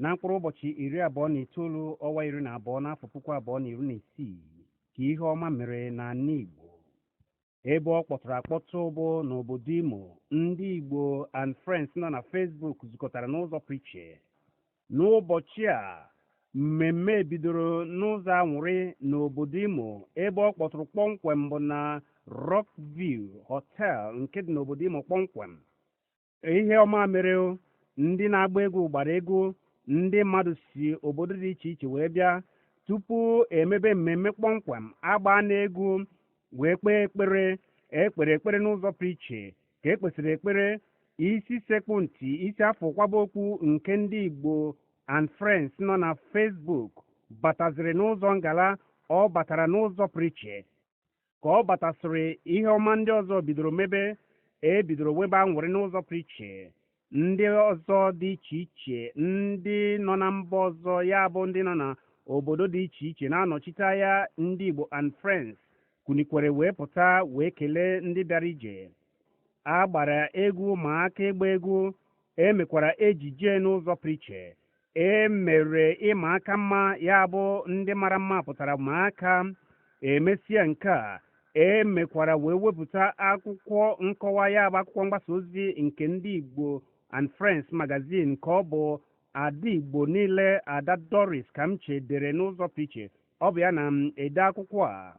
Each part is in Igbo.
na mkpụrụ ụbọchị 29 ọnwa 12 n'afọ 2016 ka ihe ọma mere na Ndigbo ebe ọ kpọtụrụ akpọtụ bụ n'obodo Imo. Ndị Igbo and Friends nọ na Facebook zukọtara n'ụzọ pụrụ iche n'ụbọchị a. Mmemme bidoro n'ụzọ anwụrị n'obodo Imo ebe ọ kpọtụrụ kpọmkwem bụ na Rockview Hotel nke dị n'obodo Imo kpọmkwem. Ihe ọma mere ndị na-agba egwu gbara egwu, ndị mmadụ si obodo dị iche iche wee bịa tupu emebe mmemme kpọmkwem. Agba na-egwu wee kpee ekpere n'ụzọ pụrụ iche ka ekpesịrị ekpere isi sekpụ ntị isi afọ kwaba okwu nke ndị Igbo and Friends nọ na Facebook bataziri n'ụzọ ngala. Ọ batara n'ụzọ pụrụ iche ka ọ batasịrị ihe ọma ndị ọzọ bidoro mebe. Bidoro webe anwụrị n'ụzọ pụrụ iche. Ndị ọzọ dị iche iche ndị nọ na mba ọzọ ya bụ ndị nọ na obodo dị iche iche na-anọchite ya ndị Igbo and Friends kunikwere wee pụta wee kelee ndị bịara ije. A gbara egwu ma aka ịgba egwu, emekwara ejije n'ụzọ pụrụ iche. Mere ịma aka mma ya bụ ndị mara mma pụtara ma aka. Emesịa nke a emekwara wee wepụta akwụkwọ nkọwa ya bụ akwụkwọ mgbasa ozi nke ndị Igbo and Friends magazine ka ọ bụ Ada Igbo niile Ada Doris Kamche dere n'ụzọ pụrụ iche. Ọ bụ ya na ede akwụkwọ a.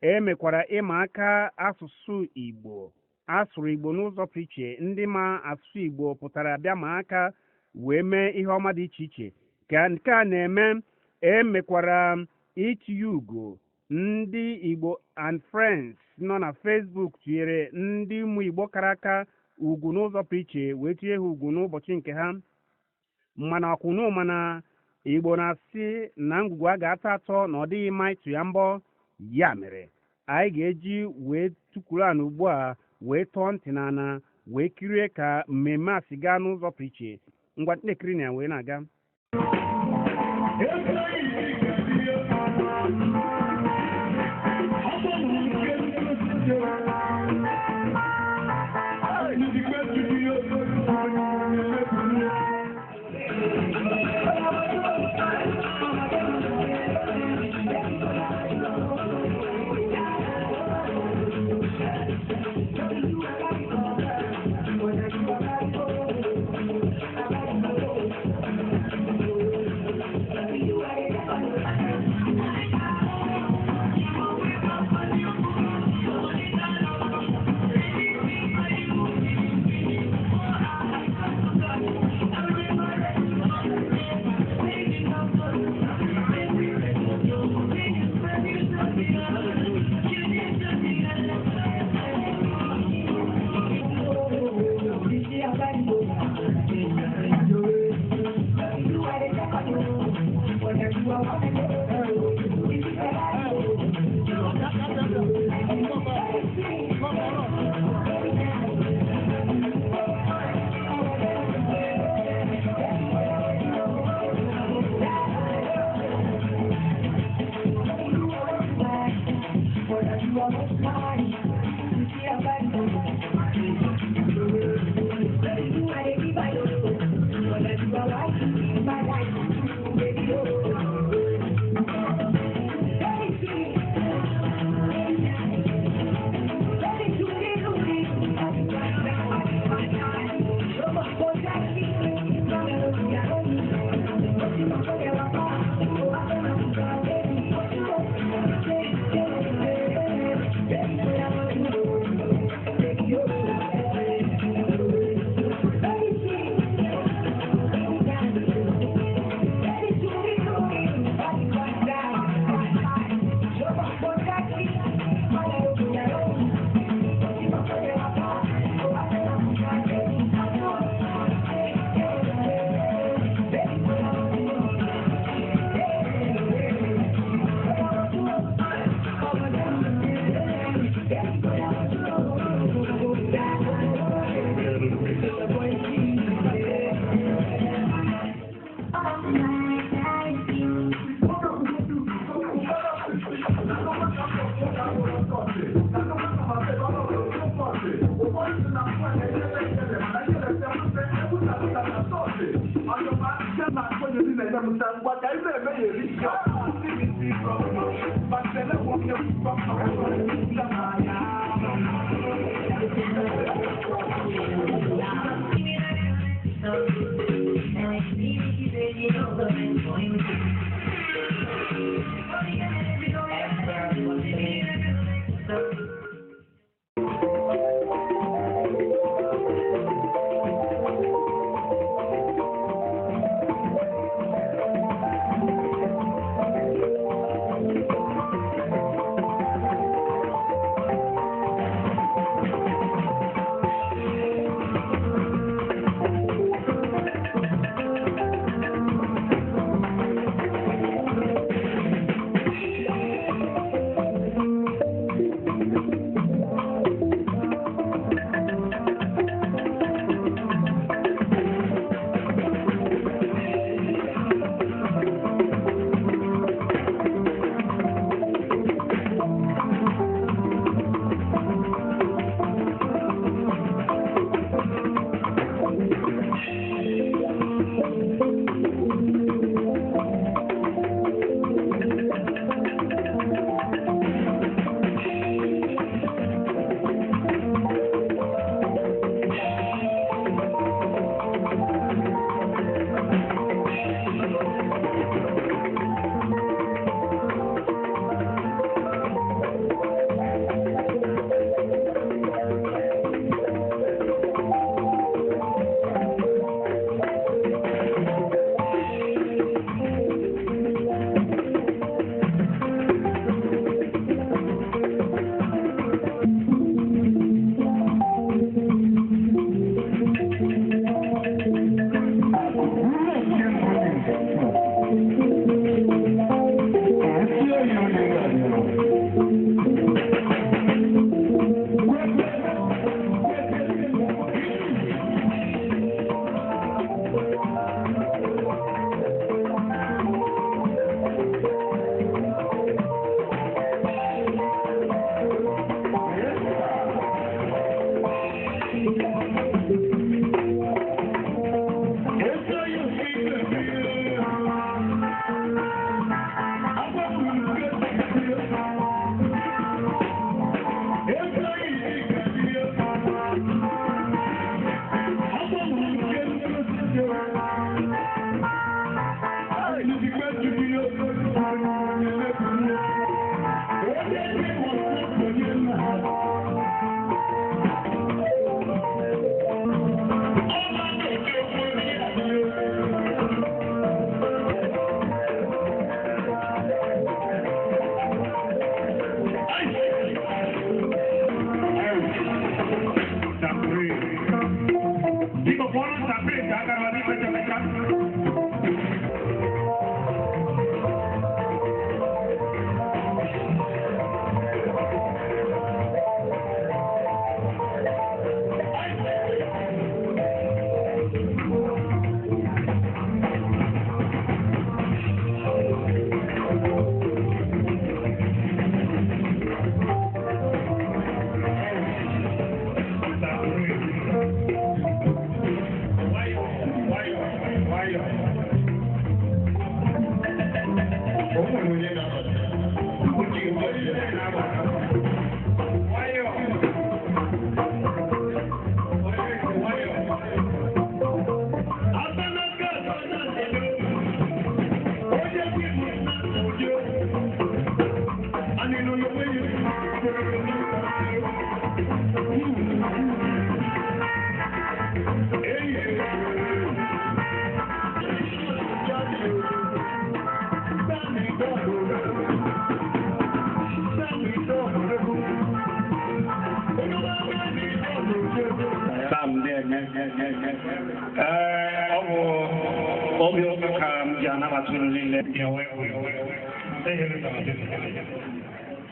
Emekwara ịma aka asụsụ Igbo. Asụrụ Igbo n'ụzọ pụrụ iche. Ndị ma asụsụ Igbo pụtara bịa ma aka wee mee ihe ọma dị iche iche ka nke a na-eme. Emekwara itinye ugo. Ndị Igbo and Friends nọ na Facebook tinyere ndị ụmụ Igbo kara aka ugwu n'ụzọ pụrụ iche wee tinye ha ugwu n'ụbọchị nke ha. Mana ọkwụnụ mana Igbo na-asị na ngwugwu a ga-atọ atọ na ọ dịghị mma ịtụ ya mbọ. Ya mere anyị ga-eji wee tukwuru ana ugbu a wee tọọ ntị n'ana wee kirie ka mmemme a si gaa n'ụzọ pụrụ iche. Ngwa nnekiri na ya wee na-aga.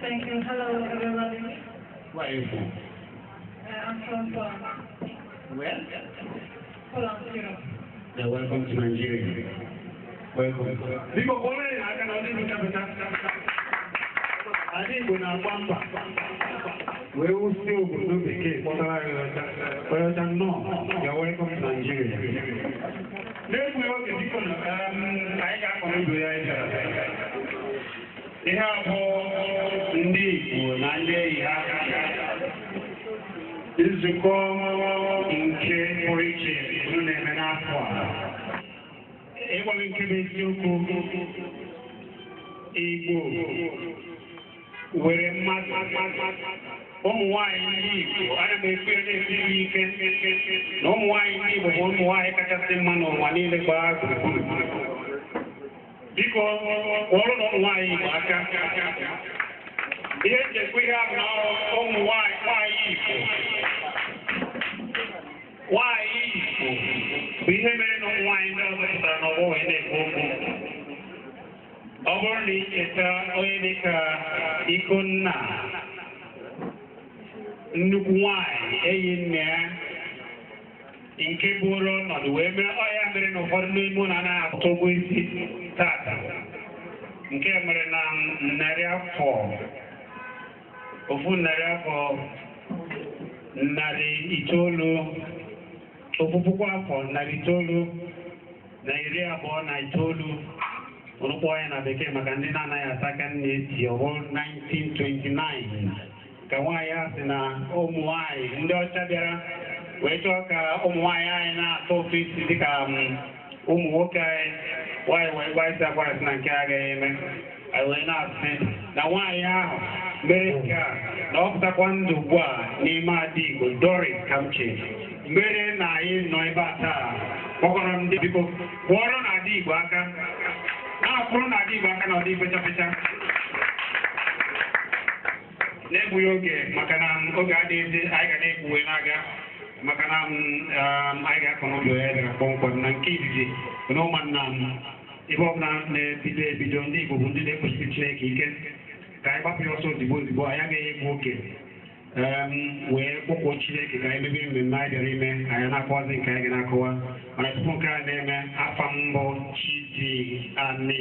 Thank you. Hello, everybody. Where are you from? I'm from Poland. Where? Poland, Europe. Yeah, welcome to Nigeria. Welcome. Ndigbo na-agba mba wee wụsị obodo bekee kpọtara ya ọcha nnọọ ya welcome to Nigeria. N'egbughị oge biko na anyị ga-akọrọ ndụ ya ihe abụọ ndị Igbo na ndị enyi ha nzukọ nke pụrụ iche unu na-eme n'afọ a ịgwaghị nke bụ eziokwu Igbo were mmadụ ụmụ nwaanyị ndị Igbo ana m ekpe na-esiri ike na ụmụ nwaanyị ndị Igbo bụ ụmụ nwaanyị kachasị mma n'ụwa niile gbaa gburugburu. Biko kpọrọ na ụmụ nwaanyị Igbo aka ihe nchekwa ihe ahụ na ụmụ nwaanyị Igbo bụ ihe mere na ụmụ nwaanyị ndị ọzọ pụtara n'ọgbọ wee na-ekwu okwu. Ọ bụrụ na icheta onye dịka Ikonna nnukwu nwaanyị enyi nne ya nke bụrụ ọnọdụ wee mee ọya mere na ụfọdụ n'ime ụlọ anaghị atụ ụgwọ isi tata nke mere na narị afọ ofu puku afọ narị itoolu na iri abụọ na itoolu ụrụkpọ ya na bekee maka ndị na-anaghị asa aka nne esi ọhụ 1929 ka nwaanyị a sị na ụmụ nwaanyị ndị ọcha bịara wee chọọ ka ụmụ nwaanyị anyị na-atọ ofe isi dịka ụmụ nwoke anyị nwaanyị wee gba isi akwara sị na nke agaghị eme anyị wee na-asị na nwaanyị ahụ mere nke a na ọ pụtakwa ndụ ugbu a n'ime Ndigbo Doris Kamche mere na anyị nọ ebe a taa kpọkọrọ ndị biko kwụọrọ na Ndigbo aka na-akwụrụ na Ndigbo aka na ọ dị fecha na-egbughị oge maka na oge adịghịzi anyị ga na-egbuwe na-aga maka na anyị ga-akọ n'ụlọ ya dara kpọmkwem na nke izizi na ụmụnna m ebe ọbụla na-ebido ndị Igbo bụ ndị na-ekwesịrị Chineke ike ka anyị gbapụ ya ọsọ ozigbo anyị agaghị egbu oke wee kpọkwuo Chineke ka anyị mebe mmemme anyị bịara ime anyị na-akọwazi nke anyị ga na-akọwa mana tupu nke a na-eme afa mbụ Chidi Ani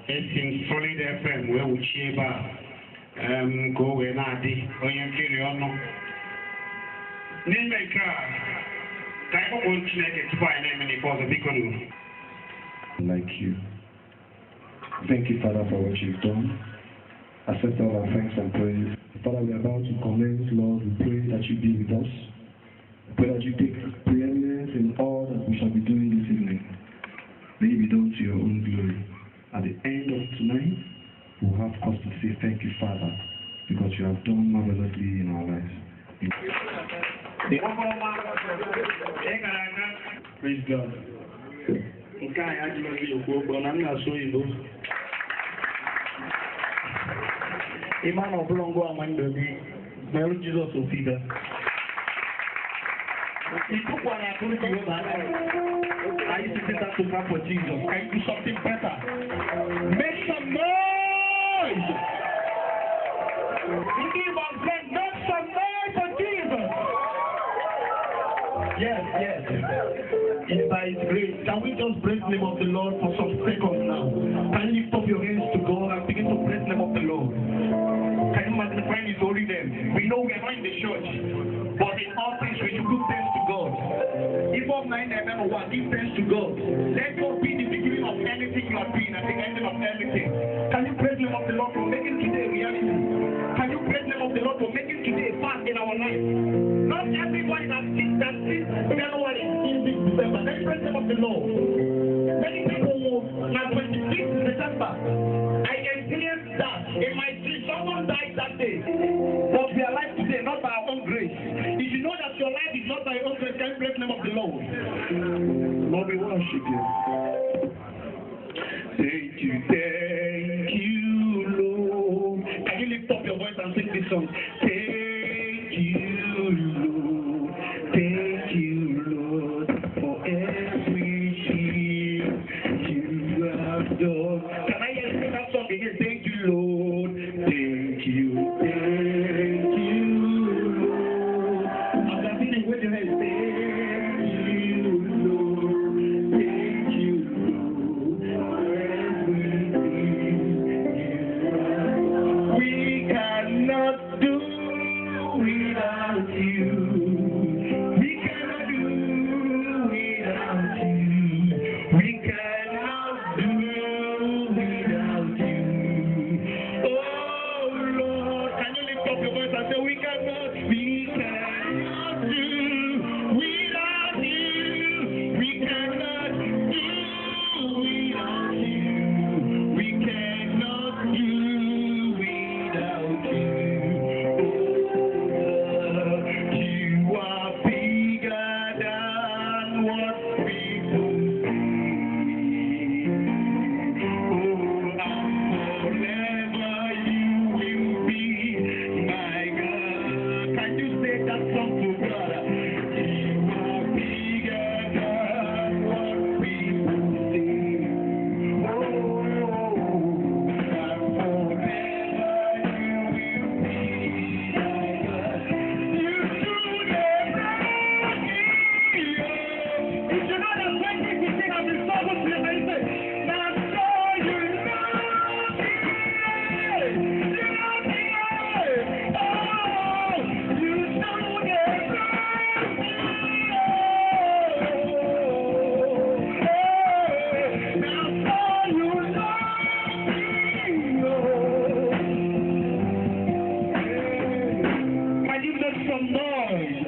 esi m Solid FM wee wuchie ebe a ka o wee na-adị onye nkiri ọnụ n'ime nke a ka anyị kpọkwuo Chineke tupu anyị na-eme n'ife ọzọ biko nụ. Like you. Thank you, Father, for what you've done. Accept all our thanks and praise. Father, we are about to commence, Lord. We pray that you be with us. We pray that you take preeminence in all that we shall be doing this evening. May it be done to your own glory. At the end of tonight, we will have cause to say thank you, Father, because you have done marvelously in our lives. Praise God. Nke anyị adịghị okwu okwu na nna asụ Igbo ịma na ọbụla ngwa ama ndụ gị merụ Jizọs ofiga ịtụkwara akụrụ Jehova anyị site that to come for Jesus. Can you do something better? Make some noise! Give us make some noise for Jesus! Yes. It's by His grace. Can we just praise the name of the Lord for some seconds now? Can you lift up your hands to God and begin to praise the name of the Lord? Can you magnify His holy name? We know we are not in the church, but in all things we should give thanks to God. If of 9 and 1, give thanks to God. Let God be the beginning of anything you are doing and the ending of everything. Can you praise the name of the Lord for making today reality? Can you praise the name of the Lord for making today fast in our life? Not everybody that sees January in this December. Let's praise the name of the Lord. Many people will, now 26th December, I experienced that in my dream. Someone died that day, but we are alive today, not by our own grace. If you know that your life is not by your own grace, can you praise the name of the Lord? Lord, we worship you. Thank you, Lord. Can you lift up your voice and sing this song? Thank you, Lord. Thank you, Lord, for everything you have done. Can I hear you sing that song again? Thank you, Lord. Thank you, Lord. I'm going to sing with your hands. Thank you, Lord. Thank you. without you. We cannot do without you. We cannot do without you. Oh Lord, can you lift up your voice and say, we cannot do without you. We cannot do without you. We cannot do without you. You are bigger than what we could see. Oh, and forever you will be my God. Can you say that song to God? You are bigger than what we could see. Oh, and forever you will be my God. You do the you should not have went to sing and be so good to and say, now so you love me. You love me. Oh, you do the now so you love me. Can you make some noise?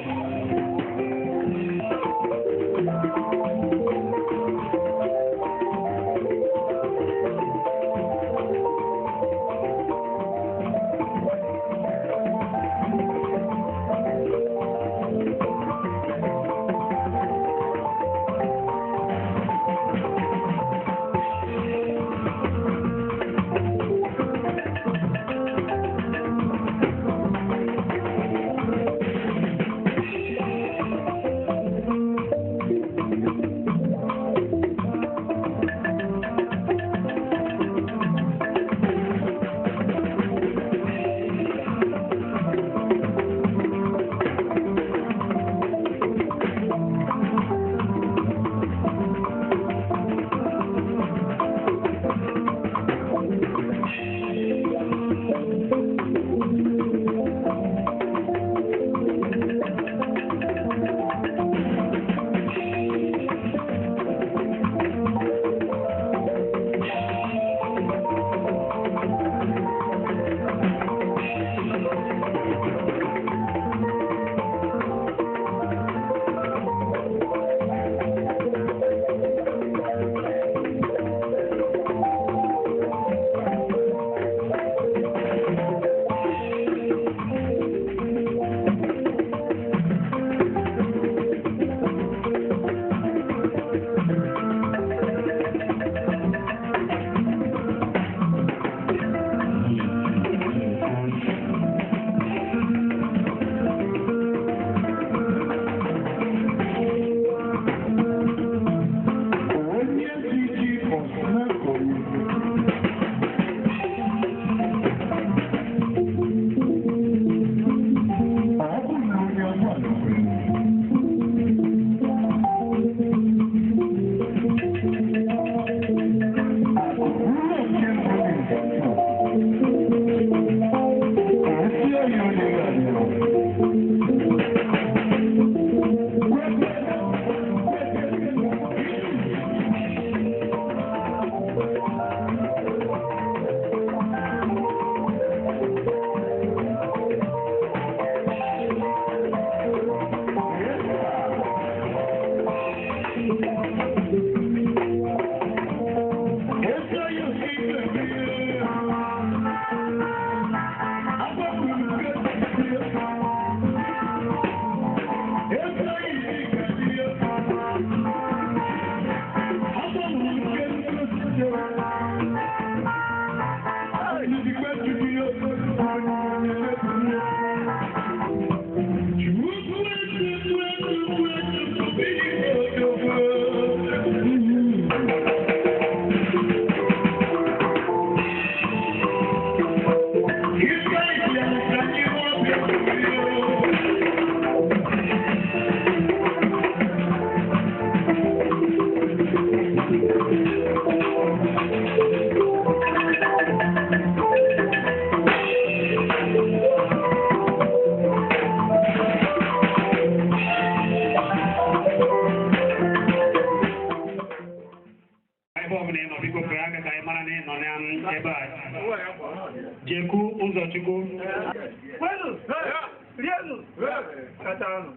Because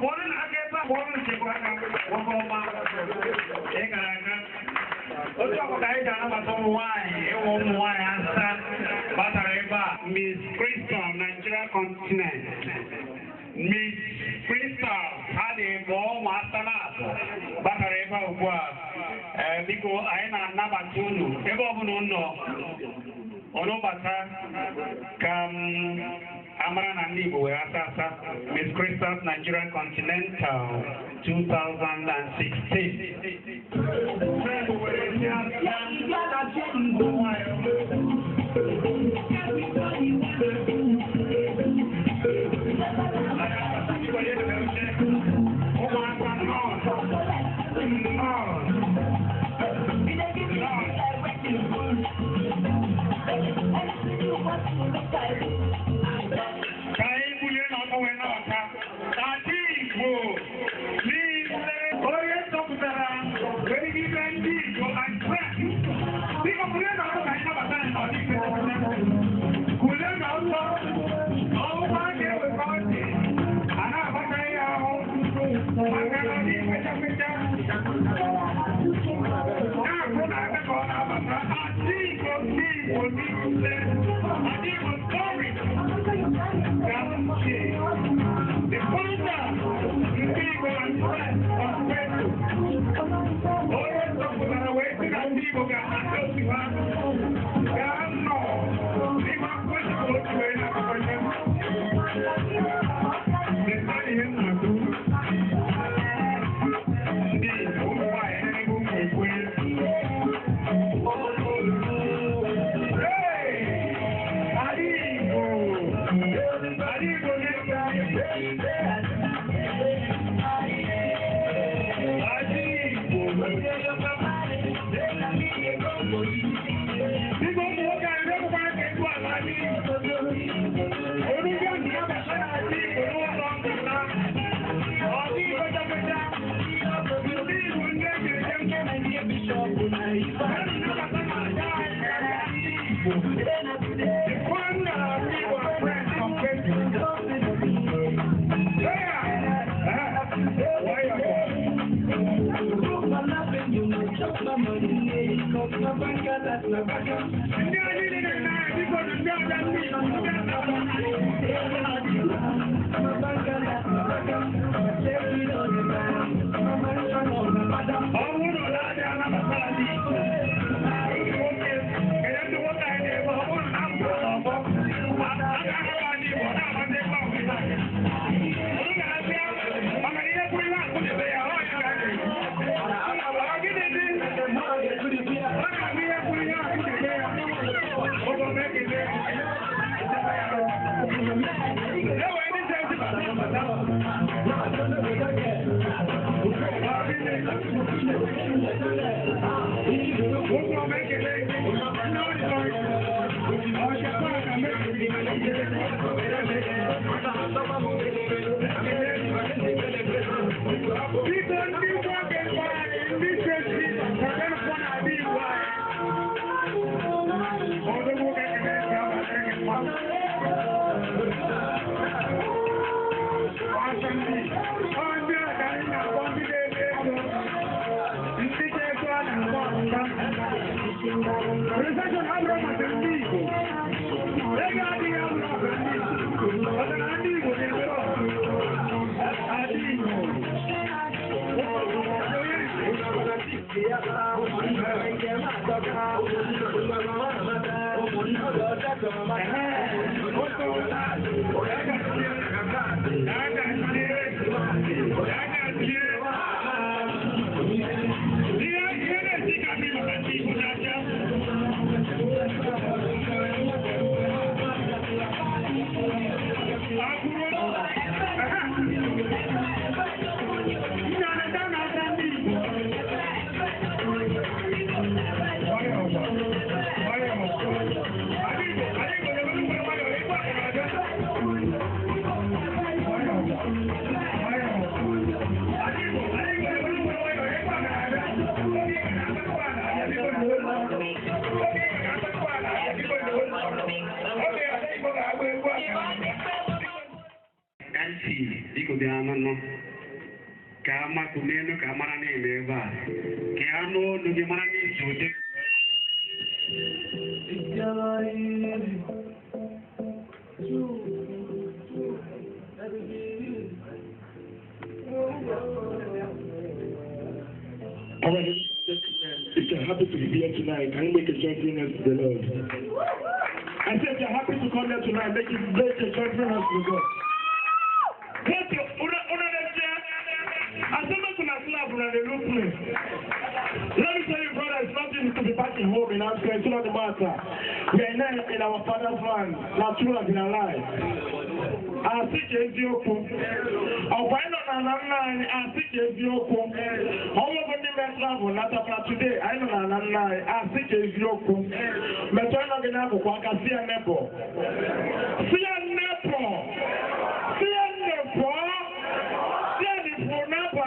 one and I get that one and check what I'm going Miss Crystal, Nigeria continent. Miss Crystal had a bomb master Batareva because I am Nabatunu. Everyone know. Onobata come. Amran Ndigbo Miss Crystal's Nigerian Continental 2016. Ganti, dico di anno. Kama kumeno kamara ne leva. Kiano nugi marani jode. Alright, if you're happy to be here tonight, can you make a joyful noise to the Lord? I said if you're happy to come here tonight, make a joyful noise to the Lord. Let me tell you, brother, it's not easy to be back in home in Africa. It's not the matter. We are now in our father's land. Now, true has been alive. I think it's your phone. Oh, why not? I think it's your phone. How are we going to travel? Not after today. I know. I think it's your phone. But I'm not going to have a see a neighbor. See a neighbor. See a neighbor. See a neighbor.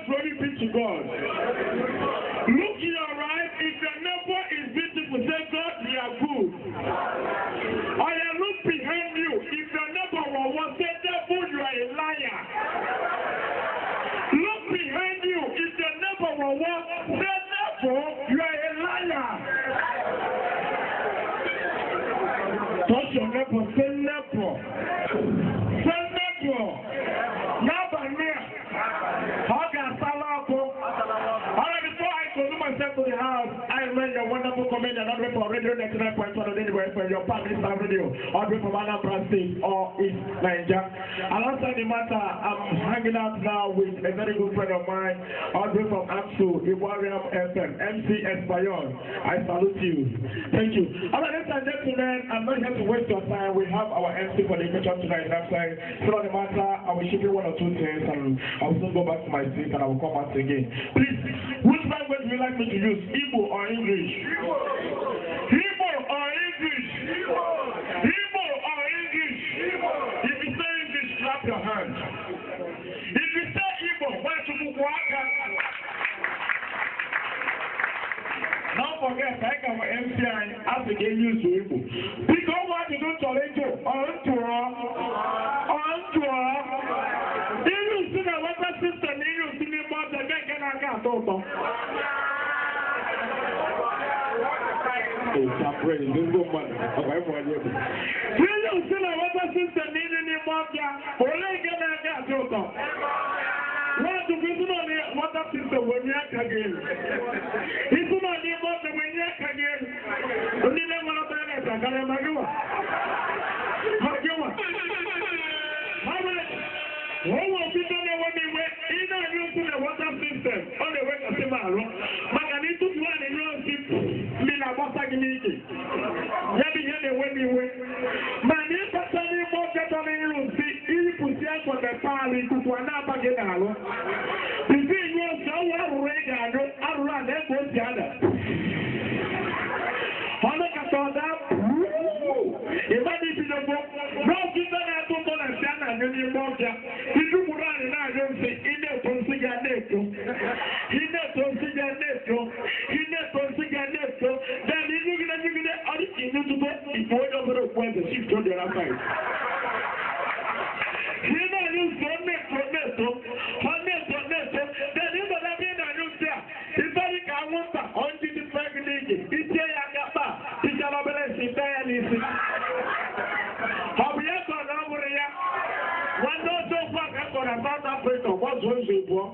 Glory be to God. Look to your right. If your neighbor is beautiful, say God, we are good. Or you look behind you. If your neighbor was say devil, you are a liar. Look behind you. If your neighbor was say devil, you are a liar. Touch your neighbor, say neighbor. Say neighbor. Neighbor near. To the house, I read your wonderful comment and order for Radio 99.1 on anywhere for your public star radio, order from Anambra State or East Nigeria. Alongside the matter, I'm hanging out now with a very good friend of mine, order from AMSU, Iwariam FM, MC Espayon. I salute you. Thank you. Alright, ladies and gentlemen, I'm not here to waste your time. We have our MC for the occasion tonight. That's why, so on the matter, I will ship you one or two things and I will soon go back to my seat and I will come back again. Please, which language would you like me to use? Igbo or English? Igbo or English? Igbo or English? If you say English, clap your hands. If you say Igbo, why to move water? Don't forget, like our MCI, as we get used to Igbo. Because what you do to Igbo, you see the water system, you see the water, they can't talk. Praise this woman. You see the water system needing the water. Only get a joke. What do we do on the water system when you act again? It's not the water when you act again. Only the one of the others are going to Magua. What will be done when we were either using the water system on the way to Simaro? Maganito to one in your ship. Mina Basagini. Yabi Yene when we went. Mani Pasani Moka in see, if you put for the party to Anapa Genalo. Between you and so Regano, I'll run that one the other. Honakatonda, imagine the book. No, you don't have to go and stand and then you walk there. You do run and I don't say, in the Tonsiganeto. He knows Tonsiganeto. He knows Tonsiganeto. Then you get a you to go before you over the weather. She's told you last night. He knows you from Neto. Then you will have been a new there. It's very Kawanta on the family. It's a Yagapa. It's a Labeless in Dialysis. How we have gone over here. One no so far for South Africa was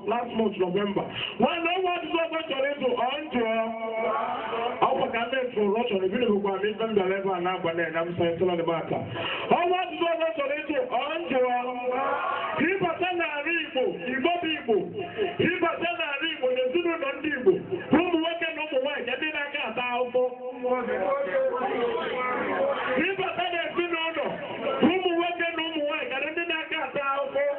last month, November. One no one is over to Reto onto our government for Russia, the video of the level and now, and I'm saying to the matter. How was it over to Reto onto Hipatana Ribo, Ibo people, Hipatana Ribo, the Zulu Ndigbo, whom working over white, I didn't get out for Hipatana Zinono, whom working over white, I didn't get out for.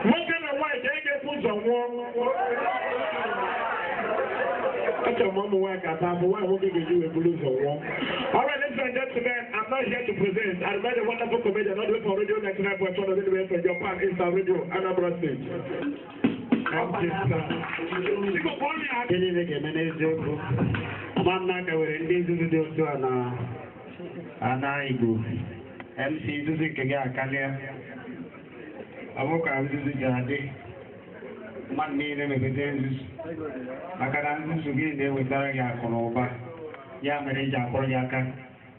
What kind of white? That's your mom work at time, but why won't you do a blue for one? All right, ladies and gentlemen, I'm not here to present. I met a wonderful comedian, not for Radio 99.1 of the from Japan, Insta Radio, Anambra State. I'm Ndigbo. MC Susie Kega Kalia. Amoka Susie Gade. Man made them a business. I can't begin there with Daria Konoba. Yamaja Koyaka.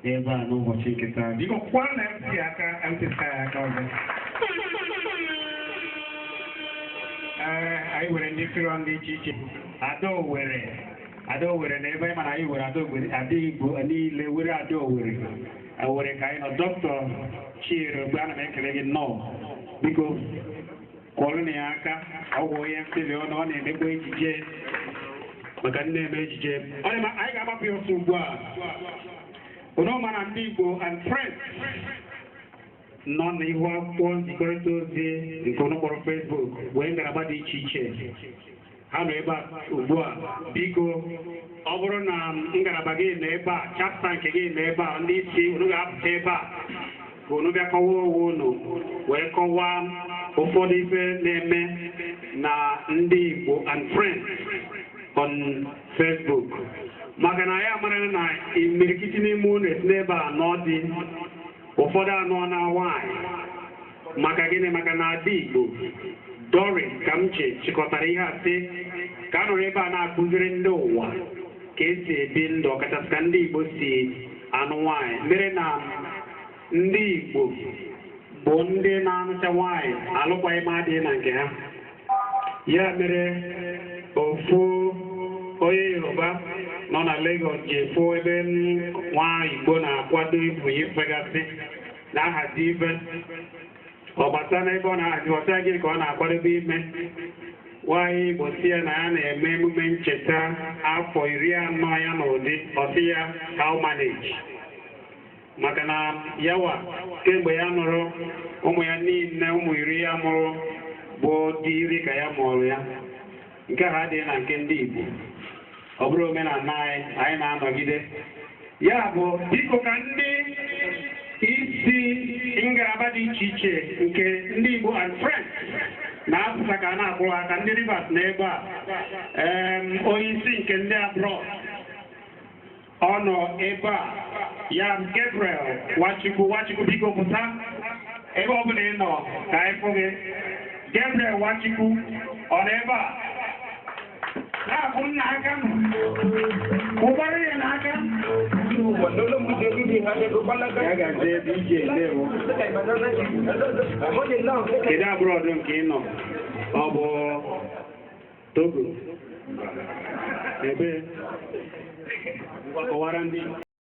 Eva no what she can tell. You got one empty aka empty aka. I will indicate on the teaching. I don't wear it. I don't wear an ever man. I wear a dog with a deep and nearly with a dog wearing. I wear a kind of doctor cheer, Brana make no. Because Coloniaka, I wear a on and the way to jail. But I name jail. I got up here to go. No man and Ndigbo and friends. None who have won the corridors the economic Facebook when about the chiche. However, Biko, Oberon, Ingarabagi, neighbor, Chaptank again, neighbor, and this thing, Rugab, neighbor, Gunubaka, where Kowa, Ofodife, Neme, Na, Ndigbo, and friends on Facebook. Maganaya Marana, in Mirikitini Moon, is neighbor, Nordi. Ufoda nona why Makagene Maganadigo Doris Kamche Chikotariha se Kanoreba na Kuzrindo Kese Bindo Kataskandi Bosi and why Mirena Ndigbo Bonde Nana why Alopai Madi Nanka Ya Mere Ofu Oye Yoba Nona Lagos J4 even why Bona Quadu for you Pegasi. Now has even Obatana Bona was again gonna quite be why was here and a member cheta out for Iria Mayan or Osia how manage Makana Yawa Kembayamoro Omoyani Namuria Moro Bodi Rikayamoria Gahadi and Kendibo. Obro men and I am Magide. Yabo, Pico Kandi, Isi, Ingarabadi Chiche, Ndigbo and friends. Now, Sakana, and the rivers neighbor, Oisi, and their abroad. Honor, Eba, Yam Gabriel, Wachiku, Pico Puta, Ebobino, Kaifoge, Gabriel, Wachiku, on Eba. Togo.